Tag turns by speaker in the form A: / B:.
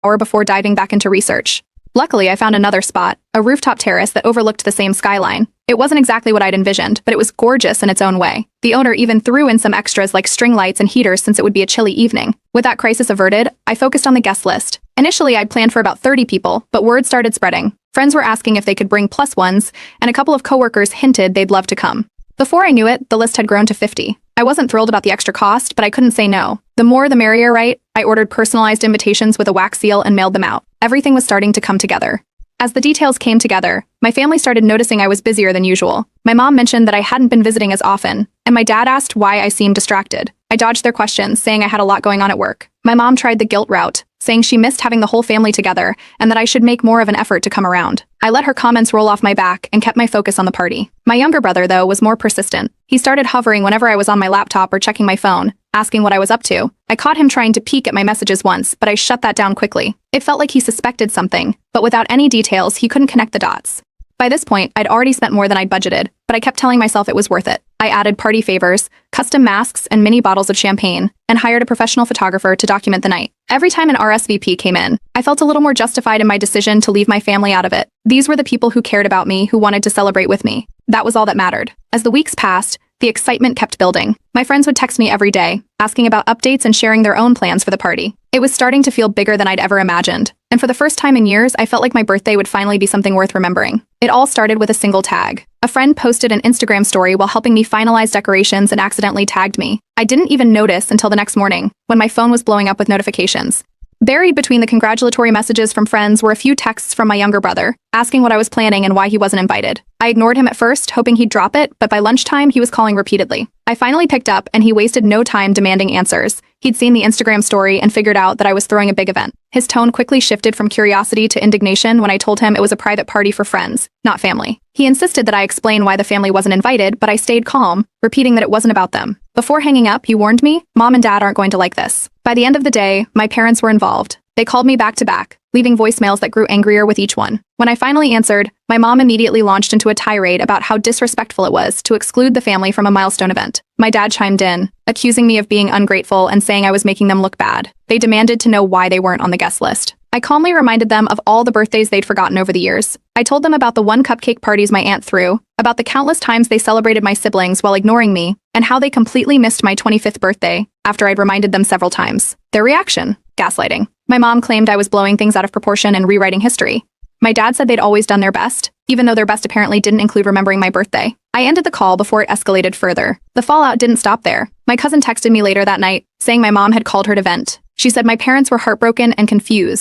A: hour before diving back into research. Luckily, I found another spot, a rooftop terrace that overlooked the same skyline. It wasn't exactly what I'd envisioned, but it was gorgeous in its own way. The owner even threw in some extras like string lights and heaters since it would be a chilly evening. With that crisis averted, I focused on the guest list. Initially, I'd planned for about 30 people, but word started spreading. Friends were asking if they could bring plus ones, and a couple of coworkers hinted they'd love to come. Before I knew it, the list had grown to 50. I wasn't thrilled about the extra cost, but I couldn't say no. The more the merrier, right? I ordered personalized invitations with a wax seal and mailed them out. Everything was starting to come together. As the details came together, my family started noticing I was busier than usual. My mom mentioned that I hadn't been visiting as often, and my dad asked why I seemed distracted. I dodged their questions, saying I had a lot going on at work. My mom tried the guilt route, saying she missed having the whole family together and that I should make more of an effort to come around. I let her comments roll off my back and kept my focus on the party. My younger brother, though, was more persistent. He started hovering whenever I was on my laptop or checking my phone, asking what I was up to. I caught him trying to peek at my messages once, but I shut that down quickly. It felt like he suspected something, but without any details, he couldn't connect the dots. By this point, I'd already spent more than I'd budgeted, but I kept telling myself it was worth it. I added party favors, custom masks, and mini bottles of champagne, and hired a professional photographer to document the night. Every time an RSVP came in, I felt a little more justified in my decision to leave my family out of it. These were the people who cared about me, who wanted to celebrate with me. That was all that mattered. As the weeks passed, the excitement kept building. My friends would text me every day, asking about updates and sharing their own plans for the party. It was starting to feel bigger than I'd ever imagined, and for the first time in years, I felt like my birthday would finally be something worth remembering. It all started with a single tag. A friend posted an Instagram story while helping me finalize decorations and accidentally tagged me. I didn't even notice until the next morning, when my phone was blowing up with notifications. Buried between the congratulatory messages from friends were a few texts from my younger brother, asking what I was planning and why he wasn't invited. I ignored him at first, hoping he'd drop it, but by lunchtime, he was calling repeatedly. I finally picked up, and he wasted no time demanding answers. He'd seen the Instagram story and figured out that I was throwing a big event. His tone quickly shifted from curiosity to indignation when I told him it was a private party for friends, not family. He insisted that I explain why the family wasn't invited, but I stayed calm, repeating that it wasn't about them. Before hanging up, he warned me, "Mom and Dad aren't going to like this." By the end of the day, my parents were involved. They called me back to back, leaving voicemails that grew angrier with each one. When I finally answered, my mom immediately launched into a tirade about how disrespectful it was to exclude the family from a milestone event. My dad chimed in, accusing me of being ungrateful and saying I was making them look bad. They demanded to know why they weren't on the guest list. I calmly reminded them of all the birthdays they'd forgotten over the years. I told them about the one cupcake parties my aunt threw, about the countless times they celebrated my siblings while ignoring me, and how they completely missed my 25th birthday after I'd reminded them several times. Their reaction? Gaslighting. My mom claimed I was blowing things out of proportion and rewriting history. My dad said they'd always done their best, even though their best apparently didn't include remembering my birthday. I ended the call before it escalated further. The fallout didn't stop there. My cousin texted me later that night, saying my mom had called her to vent. She said my parents were heartbroken and confused,